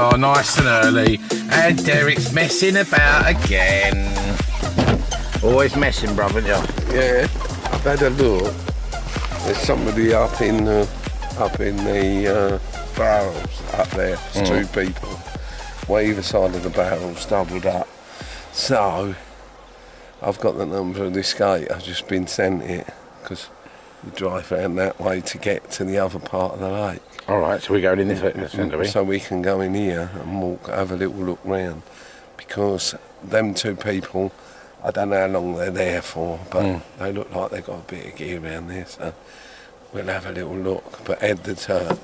are, nice and early, and Derek's messing about again. Always messing, brother, yeah. Yeah, I've had a look. There's somebody up in the barrels up there. There's two people. Well, either side of the barrels, doubled up. So, I've got the number of this gate. I've just been sent it because you drive around that way to get to the other part of the lake. All right, so we're going in this end, are we? So we can go in here and walk, have a little look round, because them two people, I don't know how long they're there for, but they look like they've got a bit of gear around there, so we'll have a little look. But Ed the Turk,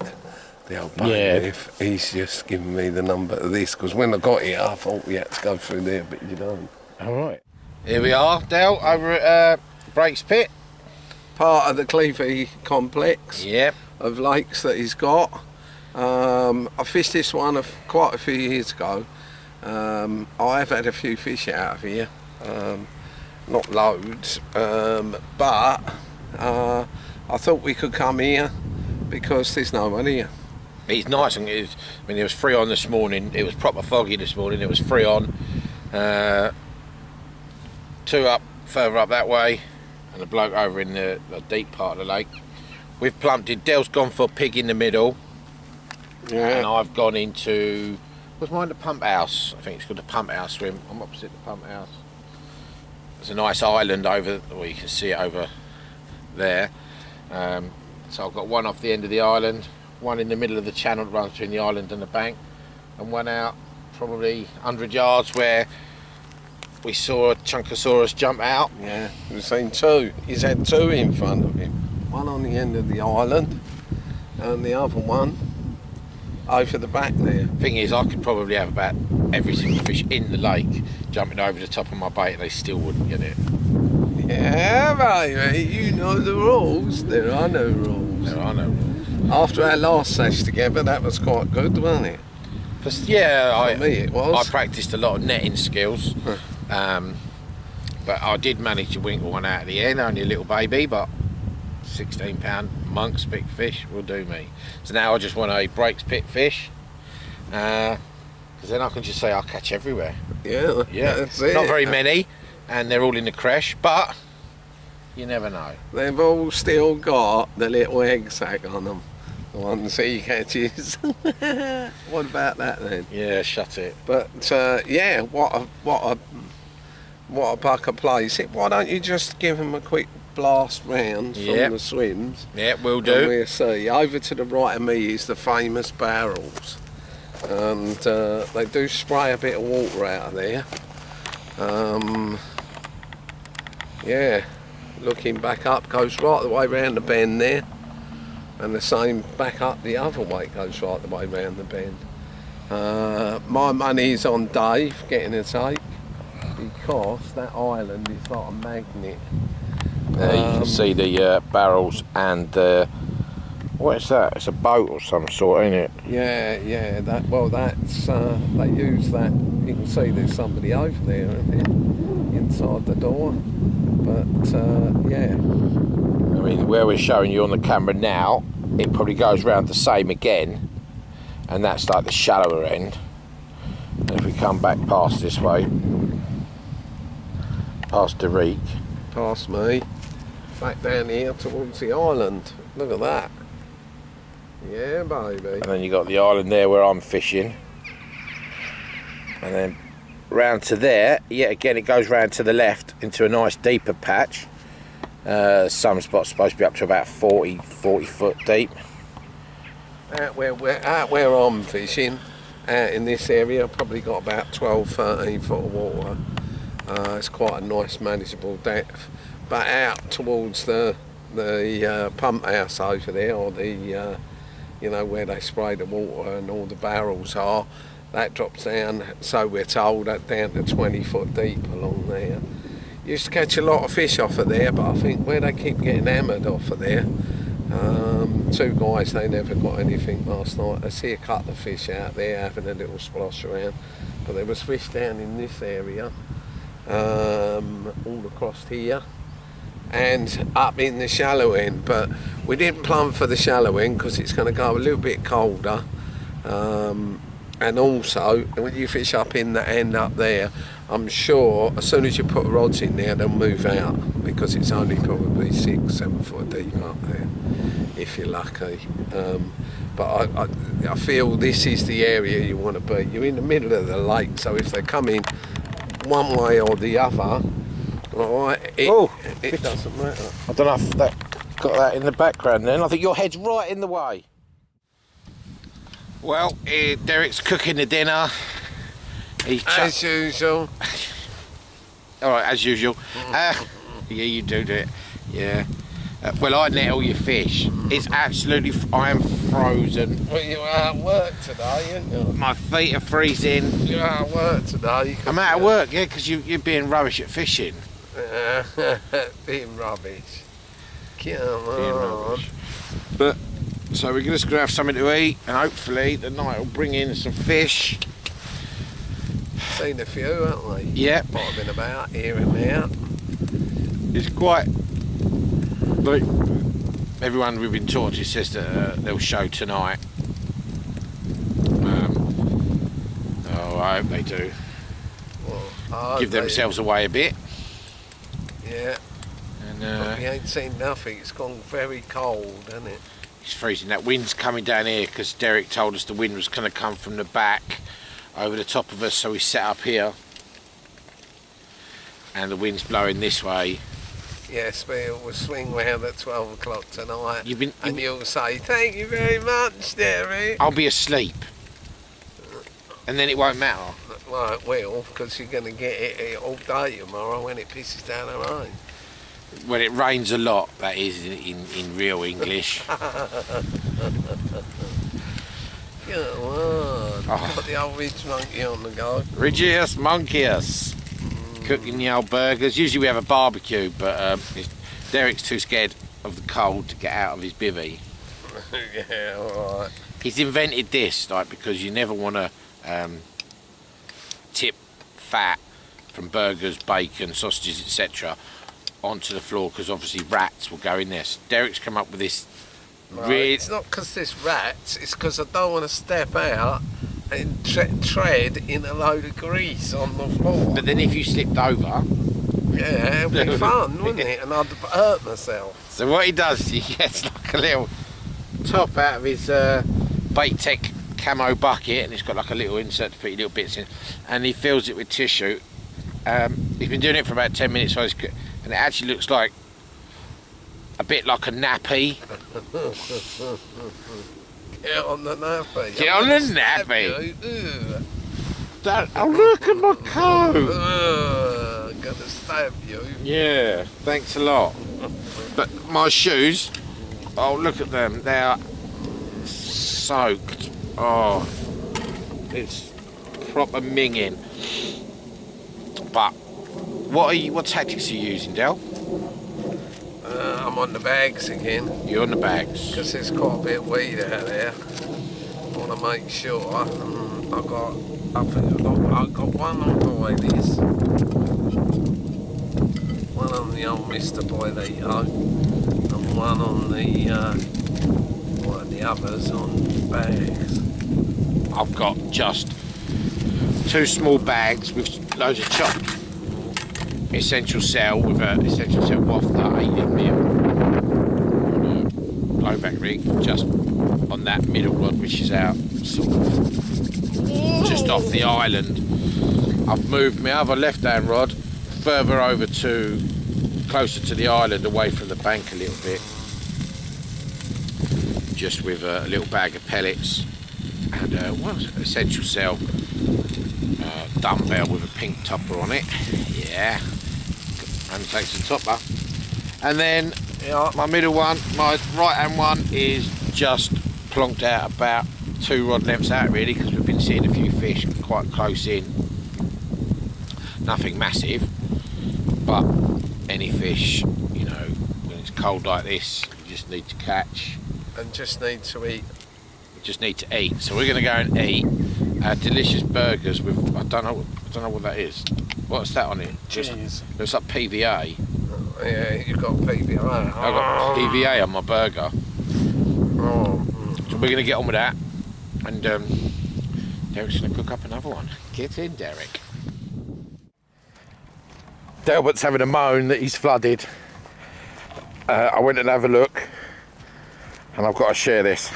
the old bailiff, he's just given me the number of this, because when I got here I thought we had to go through there, but you don't. All right. Here we are, Dale, over at Brakes Pit. Part of the Cleverly complex. Yep. Of lakes that he's got. I fished this one quite a few years ago. I have had a few fish out of here, not loads, but I thought we could come here because there's no one here. It's nice, and it was free on this morning. It was proper foggy this morning. It was free on. Two up, further up that way, and a bloke over in the deep part of the lake. We've plumped in. Dale's gone for a pig in the middle. Yeah. And I've gone into, what's mine, the pump house? I think it's called the pump house swim. I'm opposite the pump house. There's a nice island over, well, you can see it over there. So I've got one off the end of the island, one in the middle of the channel that runs between the island and the bank, and one out probably 100 yards where we saw a Chunkosaurus jump out. Yeah, we've seen two. He's had two in front of him. One on the end of the island, and the other one over the back there. Thing is, I could probably have about every single fish in the lake jumping over the top of my bait, they still wouldn't get it. Yeah, baby, you know the rules. There are no rules. There are no rules. After our last sesh together, that was quite good, wasn't it? Yeah, For me it was. I practiced a lot of netting skills, but I did manage to winkle one out at the end, only a little baby, but 16-pound monk's big fish will do me. So now I just want a Brakes Pit fish, because then I can just say I'll catch everywhere. Yeah, that's it. Not very many, and they're all in the creche, but you never know. They've all still got the little egg sac on them, the ones he catches. What about that then? Yeah, shut it. But yeah, what a buck of place. Why don't you just give them a quick blast round from the swims? Yeah, we'll do. And we'll see. Over to the right of me is the famous barrels, and they do spray a bit of water out of there. Yeah, looking back up goes right the way round the bend there, and the same back up the other way goes right the way round the bend. My money's on Dave getting a take, because that island is like a magnet. You can see the barrels and the, what is that? It's a boat or some sort, ain't it? Yeah. That's they use that. You can see there's somebody over there, isn't it, inside the door. But yeah. I mean, where we're showing you on the camera now, it probably goes round the same again, and that's like the shallower end. And if we come back past this way, past the reek, Past me, back down here towards the island. Look at that. Yeah, baby. and then you got the island there where I'm fishing, and then round to there, yet again it goes round to the left into a nice deeper patch. Some spots supposed to be up to about 40 foot deep. Out where I'm fishing, out in this area, probably got about 12-13 foot of water. It's quite a nice manageable depth. But out towards the pump house over there, or the where they spray the water and all the barrels are, that drops down, so we're told, down to 20 foot deep along there. Used to catch a lot of fish off of there, but I think where they keep getting hammered off of there, two guys, they never got anything last night. I see a couple of fish out there having a little splosh around, but there was fish down in this area, all across here, and up in the shallow end. But we didn't plumb for the shallow end because it's going to go a little bit colder, And also, when you fish up in the end up there, I'm sure as soon as you put rods in there, they'll move out because it's only probably 6-7 foot deep up there, if you're lucky. But I feel this is the area you want to be. You're in the middle of the lake, so if they're coming one way or the other, all right, it doesn't matter. I don't know if that got that in the background then. I think your head's right in the way. Well, Derek's cooking the dinner. As usual. Alright, as usual. Yeah, you do it. Yeah. Well, I net all your fish. It's absolutely... I am frozen. Well, you were at work today, aren't you? My feet are freezing. You're at work today. I'm out of work, yeah, because you're being rubbish at fishing. Being rubbish. Come on. But, so we're just going to have something to eat, and hopefully the night will bring in some fish. Seen a few, haven't we? Yeah. Bobbing about here and there. It's quite... Like, everyone we've been talking to says that they'll show tonight. Oh, I hope they do. Well, give themselves away a bit. Yeah. And we ain't seen nothing. It's gone very cold, hasn't it? It's freezing. That wind's coming down here because Derek told us the wind was going to come from the back over the top of us, so we set up here. And the wind's blowing this way. Yes, but it will swing round at 12 o'clock tonight. And you'll say, thank you very much, Derek. I'll be asleep. And then it won't matter. Well, it will, because you're going to get it all day tomorrow when it pisses down the rain. When it rains a lot, that is in real English. Come on. Got the old Ridge Monkey on the go. Ridgeus Monkeys. Cooking the old burgers. Usually we have a barbecue, but Derek's too scared of the cold to get out of his bivvy. Yeah, alright. He's invented this, like, because you never want to tip fat from burgers, bacon, sausages, etc. onto the floor, because obviously rats will go in there. So Derek's come up with this. Right. It's not because there's rats, it's because I don't want to step out and tread in a load of grease on the floor. But then if you slipped over... Yeah, it'd be fun, wouldn't it? And I'd hurt myself. So what he does, he gets like a little top out of his Bait Tech camo bucket, and it's got like a little insert to put your little bits in, and he fills it with tissue. He's been doing it for about 10 minutes, and it actually looks like a bit like a nappy. Get on the nappy. Get on the nappy. Oh, look at my coat. Gonna stab you. Yeah, thanks a lot. But my shoes, oh, look at them. They are soaked. Oh, it's proper minging. But what tactics are you using, Del? I'm on the bags again. You're on the bags. Because there's quite a bit of weed out there. I want to make sure. I got one on boilies, one on the old Mr. Boilito, and one on the others on bags. I've got just 2 small bags with loads of chopped essential cell with a essential cell wafter 8 mil on a blowback rig, just on that middle rod, which is out sort of just off the island. I've moved my other left hand rod further over to closer to the island, away from the bank a little bit, just with a little bag of pellets and what was it? Essential cell dumbbell with a pink topper on it. Yeah, and takes the topper. And then my middle one, my right hand one, is just plonked out about 2 rod lengths out, really, because we've been seeing a few fish quite close in. Nothing massive, but any fish, you know, when it's cold like this, you just need to catch. And just need to eat. Just need to eat. So we're going to go and eat delicious burgers with I don't know what that is. What's that on it? Cheese. Looks like PVA. Yeah, you've got PVA. I've got PVA on my burger. Oh. So we're going to get on with that, and Derek's going to cook up another one. Get in, Derek. Delbert's having a moan that he's flooded. I went and have a look, and I've got to share this.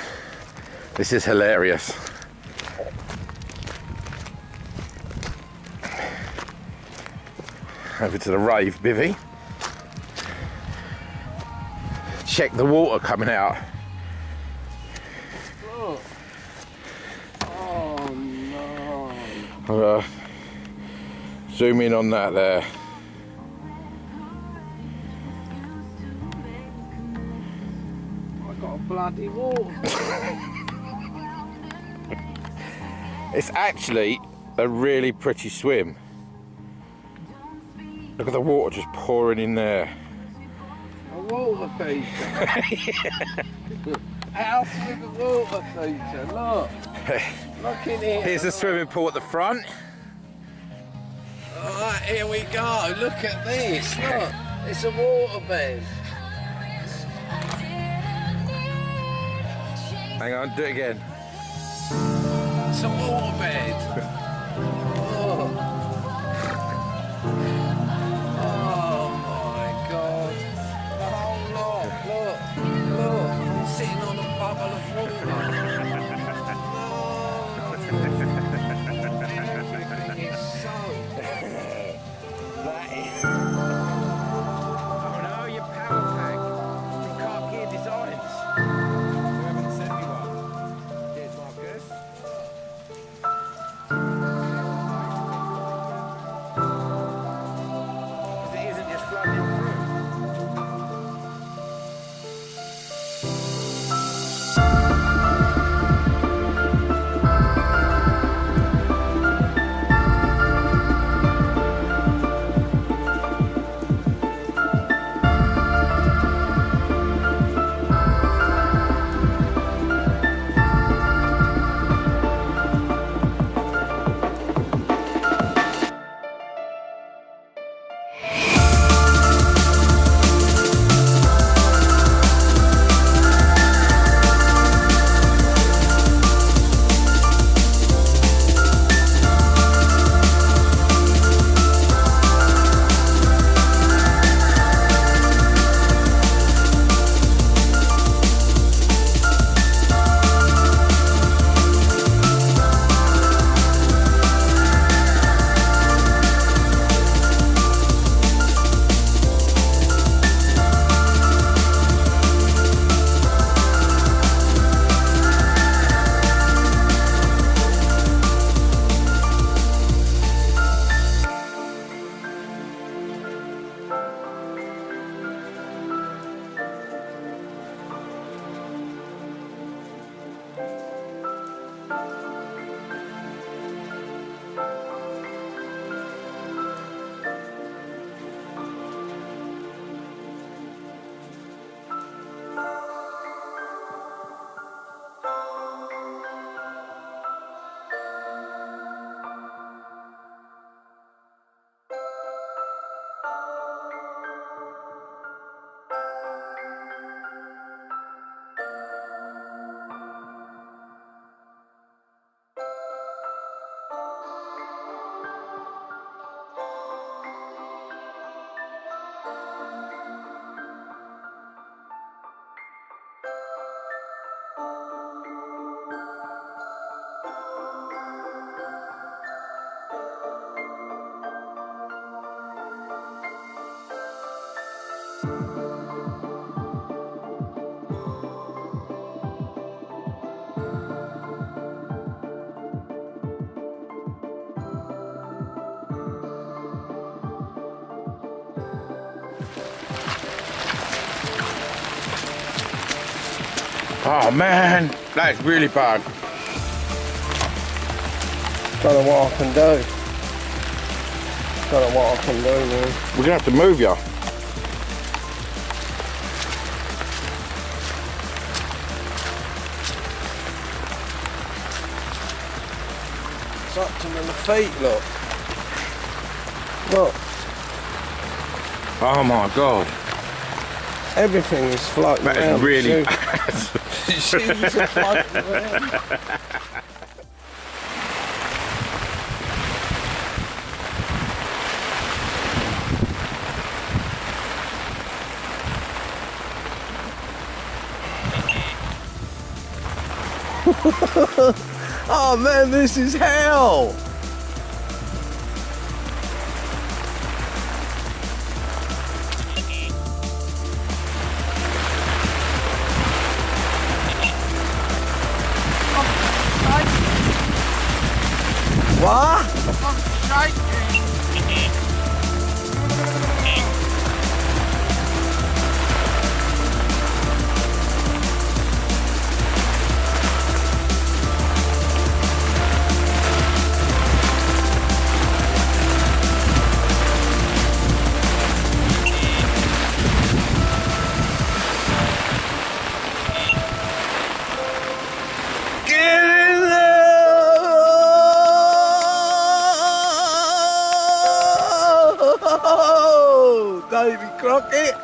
This is hilarious. Over to the rave bivvy. Check the water coming out. Look. Oh no. Zoom in on that there. I got a bloody water. It's actually a really pretty swim. Look at the water just pouring in there. A water feature. House with a water feature. Look. Look in here. Here's the swimming pool at the front. Alright, here we go. Look at this. Look. It's a water bed. Hang on, do it again. It's a water bed. Oh. Oh my God. The whole lot. Look. Look. I'm sitting on a bubble of water. No. Everything is soaked. That is. Oh no, your power pack from Carp Designs. You haven't sent me one. Cheers, Marcus. Because it isn't just flooding through. Oh man, that is really bad. Don't know what I can do. Don't know what I can do, man. We're gonna have to move you. It's up to my feet, look. Look. Oh my god. Everything is floating That around. is really Shoes are floating around. Oh man, this is hell. What? I'm shaking. Crockett?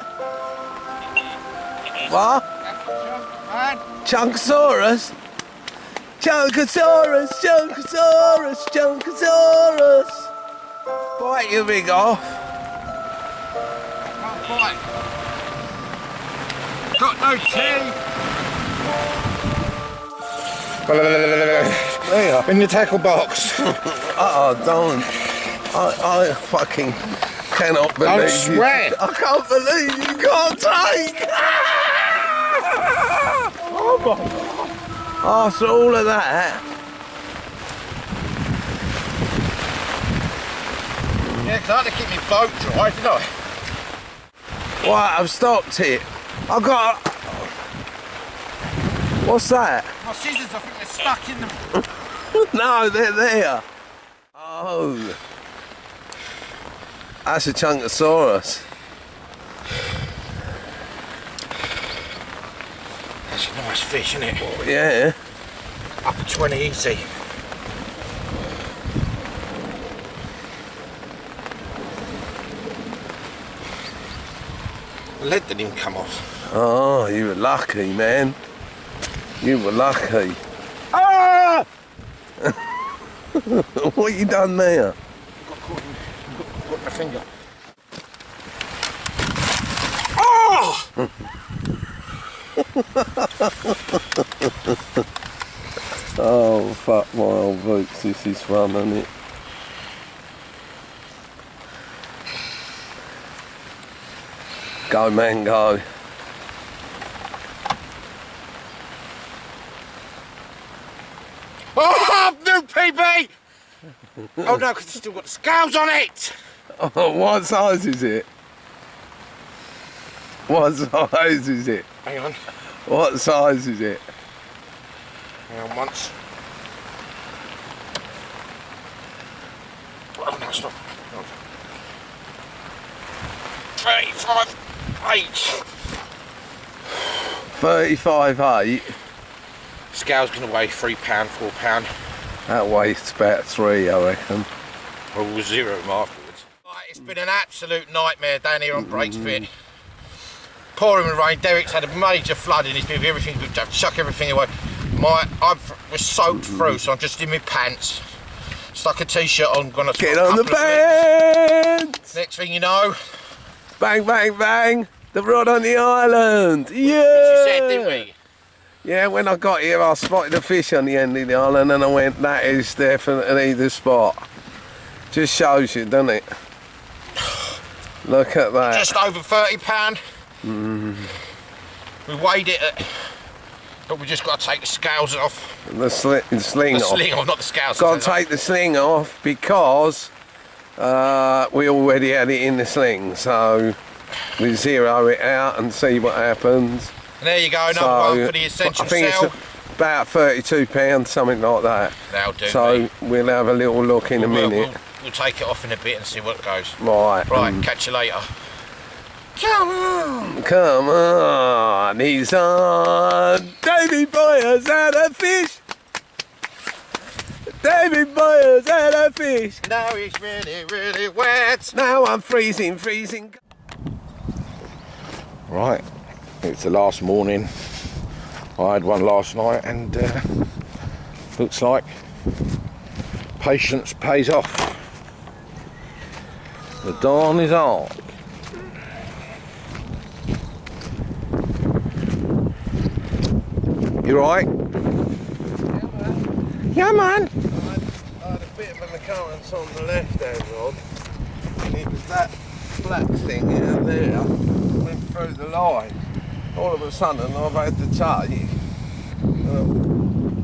What? Chunkosaurus? Chunkosaurus, Chunkosaurus, Chunkosaurus. Bite your rig off. Can't bite. Got no teeth. There. In the tackle box. Oh, don't. I fucking cannot believe Don't you. swear. I can't believe you can't take. Oh my God. After all of that. Yeah, because I had to keep my boat dry, didn't I? Right, I've stopped it. I've got. What's that? My scissors, I think they're stuck in them. No, they're there. Oh. That's a Chunkosaurus. That's a nice fish, isn't it? Yeah. Up at 20 easy. The lead didn't even come off. Oh, you were lucky, man. You were lucky. Ah! What you done there? Got caught my finger. Oh! Oh, fuck my old boots. This is fun, isn't it? Go, man, go. Oh, new PB! Oh no, because it's still got the scales on it! Oh, what size is it? What size is it? Hang on. What size is it? Hang on once. Oh no, stop. 35, 8. 35.8. Scale's gonna weigh £3, £4. That weighs about 3, I reckon. We'll zero them afterwards. Right, it's been an absolute nightmare down here on Breakspear. Pouring with rain. Derek's had a major flood in his bit of everything. We've had to chuck everything away. We're soaked through, so I'm just in my pants. Stuck a t-shirt on. Gonna get on the pants. Next thing you know, bang, bang, bang. The rod on the island. Yeah. She said, didn't we? Yeah, when I got here, I spotted a fish on the end of the island, and I went, "That is definitely the spot." Just shows you, doesn't it? Look at that. Just over £30. We weighed it at, but we just got to take the scales off. The sling The off. sling off, not the scales. Got to take the sling off because we already had it in the sling, so we zero it out and see what happens. And there you go, another one for the essential I think cell. it's about £32, something like that. That'll do. So mate. we'll have a little look in a minute. We'll take it off in a bit and see what goes. Right. Right, catch you later. Come on! Come on, he's on. Davy boy has had a fish. Davy boy has had a fish. Now he's really, really wet. Now I'm freezing, freezing. Right, it's the last morning. I had one last night and looks like patience pays off. The dawn is on. You right? Come on. I had a bit of an occurrence on the left-hand rod, and it was that black thing out there went through the line. All of a sudden, I've had to take,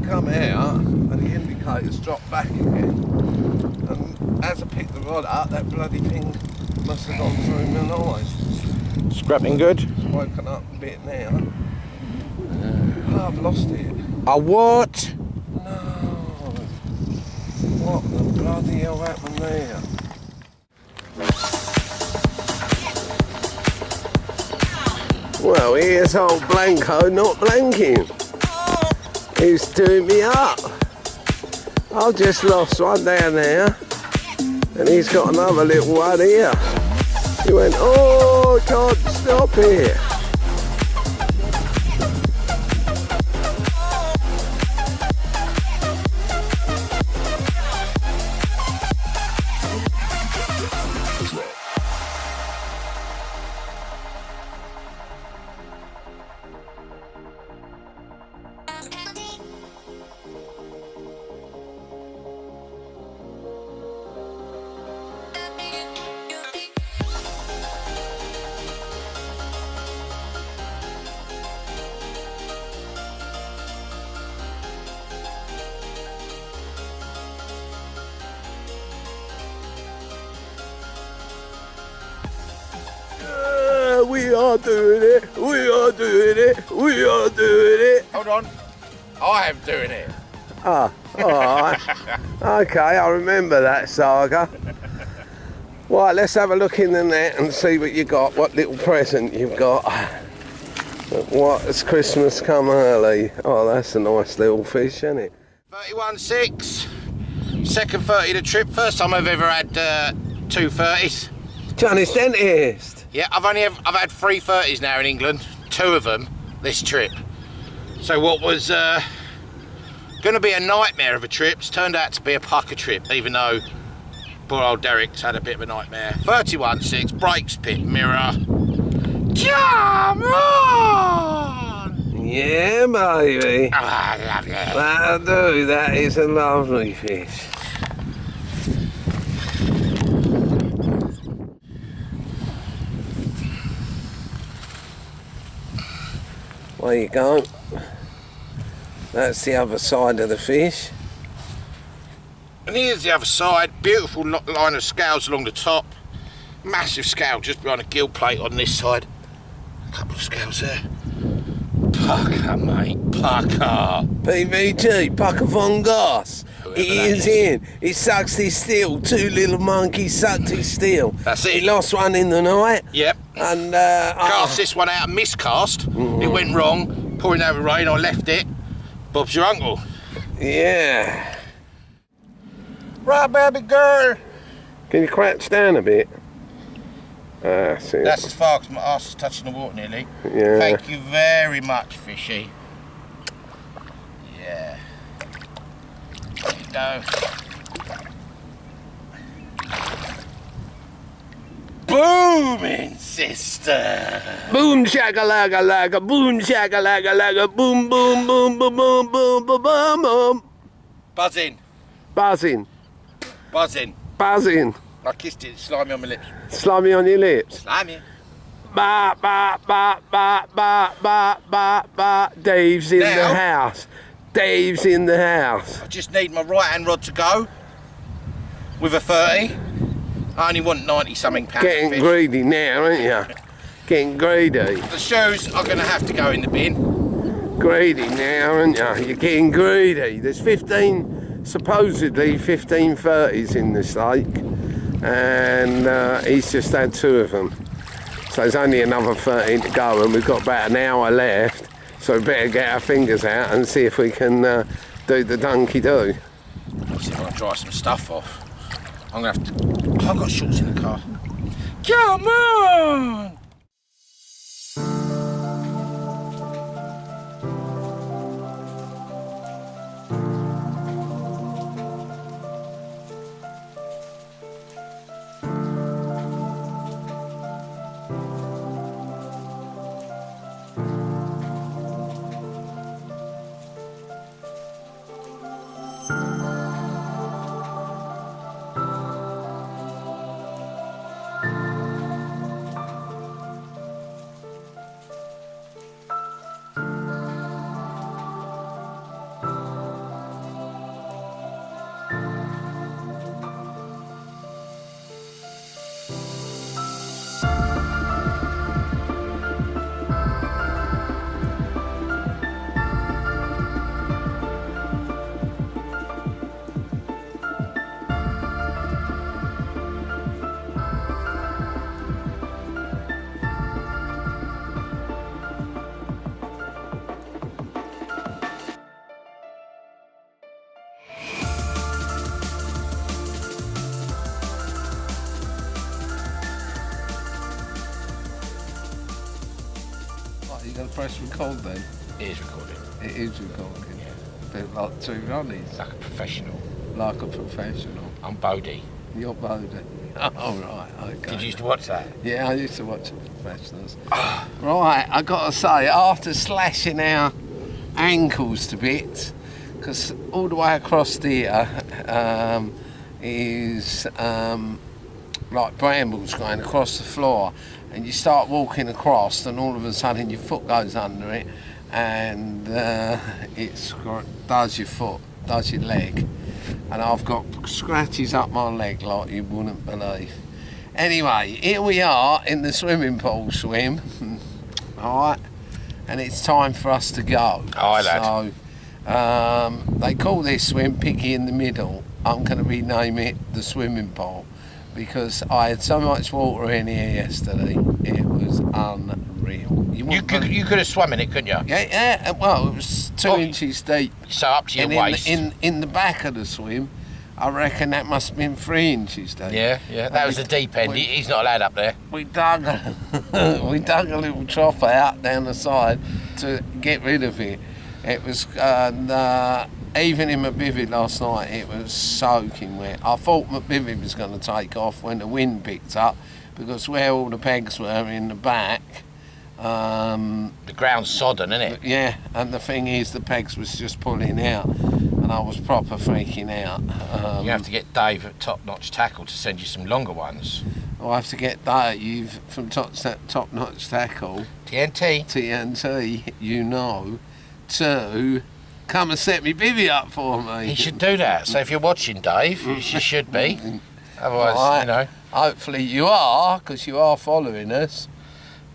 come out, and the indicators dropped back again. And as I picked the rod up, that bloody thing must have gone through my line. Scrapping good? It's woken up a bit now. Oh, I've lost it. A what? No. What the bloody hell happened there? Well, here's old Blanko not blanking. He's doing me up. I've just lost one down there, and he's got another little one here. He went, oh, I can't stop here. We are doing it, we are doing it, we are doing it. Hold on. I am doing it. Ah, alright. Okay, I remember that saga. Right, let's have a look in the net and see what you got, what little present you've got. What has Christmas come early? Oh, that's a nice little fish, isn't it? 31.6. Second 30 of the trip. First time I've ever had 2 30s. Johnny's dentist. Yeah, I've had 3 30s now in England. 2 of them this trip. So what was going to be a nightmare of a trip turned out to be a pucker trip, even though poor old Derek's had a bit of a nightmare. 31.6, brakes pit mirror. Come on! Yeah, baby. Oh, I love it. That'll do. That is a lovely fish. There you go. That's the other side of the fish. And here's the other side. Beautiful line of scales along the top. Massive scale just behind a gill plate on this side. A couple of scales there. Pucker, mate. Pucker. PVG, Pucker von Goss. Whoever He that is in. He sucks his steel. 2 little monkeys sucked his steel. That's it. He lost one in the night. Yep. And Cast this one out, miscast. It went wrong. Pouring over rain, I left it. Bob's your uncle. yeah. Right, baby girl. Can you crouch down a bit? That's it. That's as far as my arse is touching the water nearly. Yeah. Thank you very much, fishy. Yeah. There you go. Booming, sister. Boom shakalaka laka, boom shakalaka laka, boom boom boom boom boom boom boom boom boom. Buzzing. Buzzing, Buzzing. buzzing. I kissed it, slimy on my lips. Slimy on your lips. Slimy. Ba ba ba ba ba ba ba ba. Dave's in the Now? house. Dave's in the house. I just need my right hand rod to go with a 30. I only want 90 something pounds. Getting of fish. greedy now, aren't you? Getting greedy. The shoes are going to have to go in the bin. Greedy now, aren't you? You're getting greedy. There's 15, supposedly 15 30s in this lake, and he's just had 2 of them. So there's only another 13 to go, and we've got about an hour left. So we better get our fingers out and see if we can do the donkey do. See if I can dry some stuff off. I'm going to have to... Oh, I've got shorts in the car. Come on! press record then? It is recording. It is recording. Yeah. A bit like two Ronnies. Like a professional. Like a professional. I'm Bodie. You're Bodie. Oh, right, okay. Did you used to watch that? Yeah, I used to watch The Professionals. Right, I got to say, after slashing our ankles to bits, because all the way across here is like brambles going across the floor, and you start walking across, and all of a sudden your foot goes under it, and does your foot, does your leg, and I've got scratches up my leg like you wouldn't believe. Anyway, here we are in the swimming pool swim, alright, and it's time for us to go. Aye, lad. So, they call this swim Piggy in the Middle. I'm going to rename it the swimming pool, because I had so much water in here yesterday, it was unreal. You could have swum in it, couldn't you? Yeah, well, it was 2 inches deep. So up to your And waist. in the back of the swim, I reckon that must have been 3 inches deep. Yeah, that was the deep end. He's not allowed up there. We dug a little trough out down the side to get rid of it. It was, even in my bivvy last night, it was soaking wet. I thought my bivvy was going to take off when the wind picked up, because where all the pegs were in the back, The ground's sodden, isn't it? yeah, and the thing is, the pegs was just pulling out, and I was proper freaking out. You have to get Dave at Top Notch Tackle to send you some longer ones. I have to get Dave from Top Notch Tackle, TNT. TNT, to come and set me bivvy up for me. He should do that. So if you're watching, Dave, you should be. Otherwise, Right. you know. Hopefully you are, because you are following us.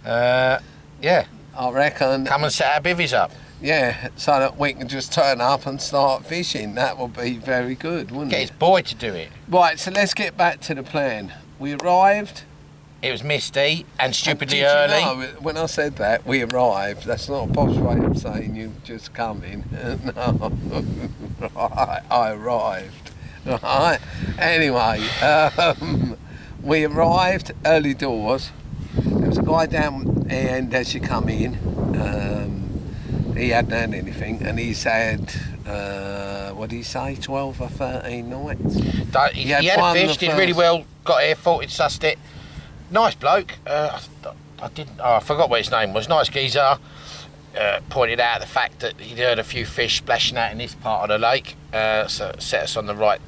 Yeah. I reckon. Come and set our bivvies up. Yeah, so that we can just turn up and start fishing. That would be very good, wouldn't Get it? his boy to do it. Right, so let's get back to the plan. We arrived. It was misty and stupidly Did early. You know, when I said that, we arrived, that's not a posh way of saying you've just come in. No, right, I arrived. Right, anyway, we arrived early doors. There was a guy down there, and as you come in, he hadn't had anything, and he said, what did he say, 12 or 13 nights? He had a fish, did really well, got here, thought he'd sussed it. Nice bloke. I forgot what his name was. Nice geezer. Pointed out the fact that he'd heard a few fish splashing out in this part of the lake, so set us on the right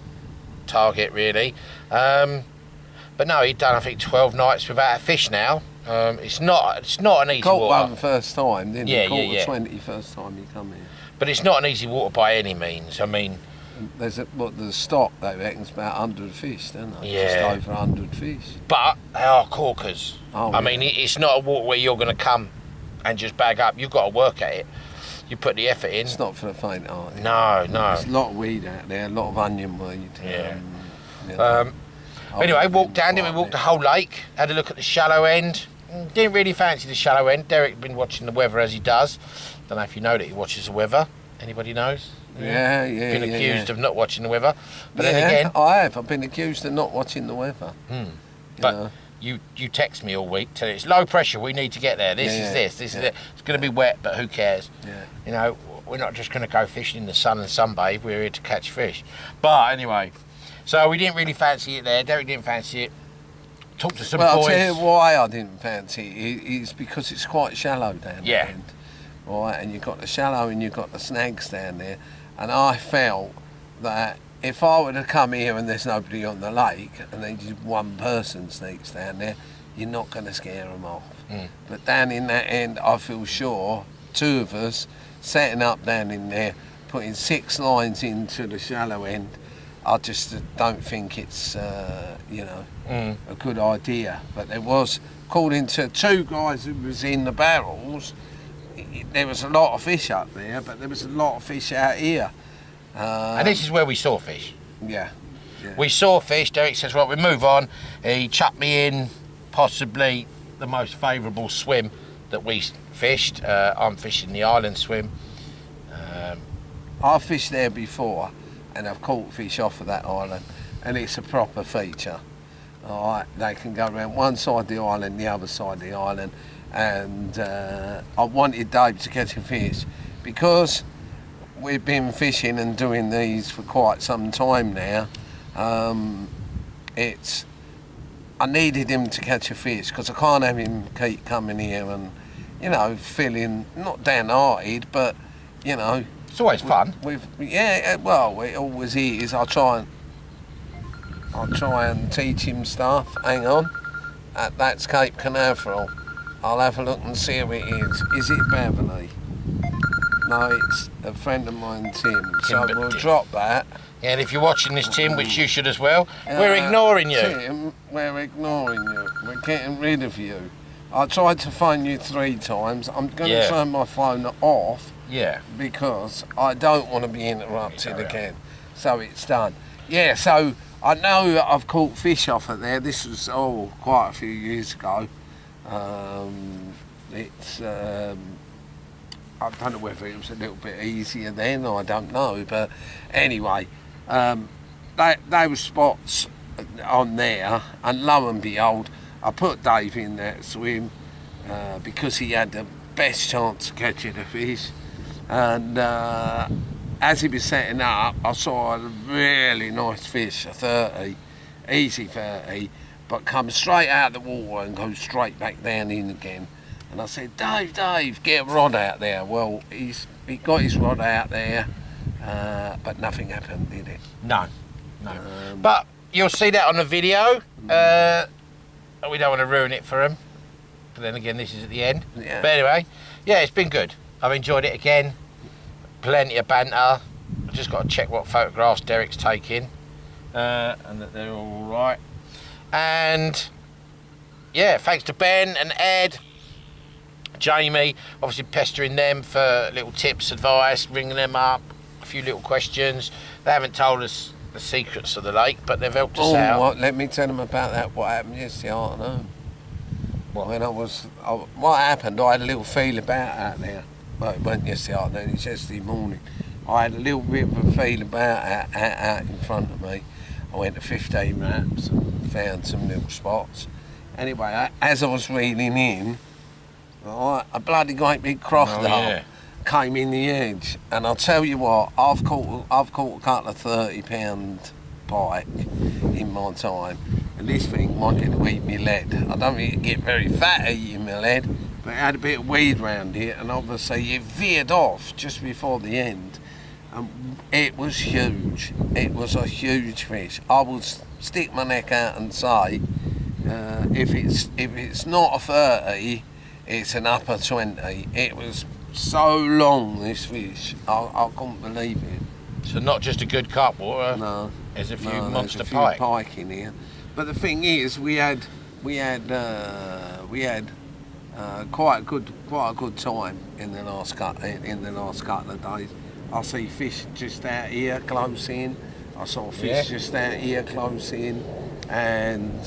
target, really. But no, he'd done, I think, 12 nights without a fish now. It's not an easy Caught water. one first time, didn't Yeah, he? Caught yeah. the 20 first time he come here. But it's not an easy water by any means. I mean, There's the stock, they reckon's about 100 fish, don't they? Yeah. Just over 100 fish. but they are corkers. Oh, I yeah. mean, it's not a water where you're going to come and just bag up. You've got to work at it. You put the effort in. It's not for the faint hearted. No. There's a lot of weed out there, a lot of onion weed. Yeah. You know. Anyway, walked down it. it. We walked the whole lake. Had a look at the shallow end. Didn't really fancy the shallow end. Derek's been watching the weather as he does. Don't know if you know that he watches the weather. Anybody knows? Yeah. Been accused of not watching the weather. But yeah, then again, I have. I've been accused of not watching the weather. but you text me all week telling it's low pressure. We need to get there. This is this. This is it. It's going to be wet, but who cares? Yeah. You know, we're not just going to go fishing in the sun and sunbathe. We're here to catch fish. But anyway, so we didn't really fancy it there. Derek didn't fancy it. Talked to some Well, boys. I'll tell you why I didn't fancy it. It's because it's quite shallow down Yeah. the end. Right, and you've got the shallow and you've got the snags down there. And I felt that if I were to come here and there's nobody on the lake and then just one person sneaks down there, you're not going to scare them off. But down in that end, I feel sure, two of us setting up down in there, putting 6 lines into the shallow end, I just don't think it's, a good idea. But there was, according to 2 guys who was in the barrels, there was a lot of fish up there, but there was a lot of fish out here. And this is where we saw fish. Yeah. We saw fish. Derek says, right, we move on. He chucked me in possibly the most favourable swim that we fished. I'm fishing the island swim. I've fished there before, and I've caught fish off of that island, and it's a proper feature. All right, they can go around one side of the island, the other side of the island, and I wanted Dave to catch a fish because we've been fishing and doing these for quite some time now. I needed him to catch a fish because I can't have him keep coming here and, you know, feeling not downhearted, but, you know, it's always fun. Well, it always is. I'll try and teach him stuff. Hang on, that's Cape Canaveral. I'll have a look and see who it is. Is it Beverly? No, it's a friend of mine, Tim. So we'll drop that. Yeah, and if you're watching this, Tim, which you should as well, we're ignoring you. Tim, we're ignoring you. We're getting rid of you. I tried to phone you 3 times. I'm going to turn my phone off. Yeah. Because I don't want to be interrupted again. So it's done. Yeah, so I know I've caught fish off it there. This was quite a few years ago. I don't know whether it was a little bit easier then, I don't know, but anyway, they were spots on there, and lo and behold, I put Dave in that swim because he had the best chance of catching a fish, and as he was setting up, I saw a really nice fish, a 30, easy 30, but come straight out of the water and go straight back down in again. And I said, Dave, get a rod out there. Well, he got his rod out there, but nothing happened, did it? No. But you'll see that on the video. We don't want to ruin it for him. But then again, this is at the end. Yeah. But anyway, yeah, it's been good. I've enjoyed it again. Plenty of banter. I've just got to check what photographs Derek's taking. And that they're all right. And, yeah, thanks to Ben and Ed. Jamie, obviously pestering them for little tips, advice, ringing them up, a few little questions. They haven't told us the secrets of the lake, but they've helped us out. Let me tell them about that. What happened yesterday afternoon? What happened? I had a little feel about out there. Well, it wasn't yesterday afternoon. It's yesterday morning. I had a little bit of a feel about out in front of me. I went to 15 laps and found some little spots. Anyway, as I was reeling in, a bloody great big crocodile came in the edge, and I'll tell you what, I've caught a couple of 30-pound pike in my time, and this thing wanted to eat me lead. I don't think it get very fat eating my lead, but it had a bit of weed round it, and obviously it veered off just before the end, and it was huge. It was a huge fish. I would stick my neck out and say, if it's not a 30. It's an upper 20. It was so long, this fish. I couldn't believe it. So not just a good carp water. No. There's a few monster pike. There's a few pike in here. But the thing is, we had quite a good time in the last couple of days. I see fish just out here close in. I saw fish just out here close in, and.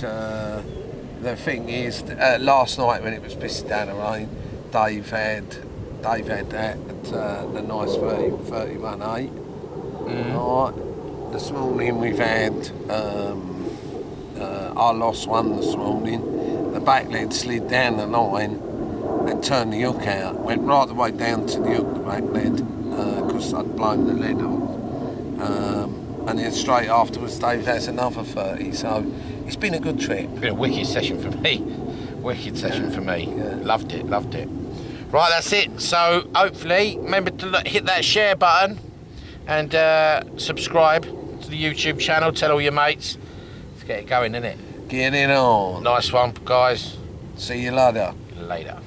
The thing is, last night when it was pissing down the rain, Dave had that the nice 31.8. Right. This morning we've had I lost one this morning. The back lead slid down the line and turned the hook out. Went right the way down to the hook, the back lead, because I'd blown the lead off. And then straight afterwards, Dave has another 30. So. It's been a good trip. It's been a wicked session for me. Yeah. Loved it. Right, that's it. So hopefully, remember to hit that share button and subscribe to the YouTube channel. Tell all your mates. Let's get it going, innit? Get it on. Nice one, guys. See you later. Later.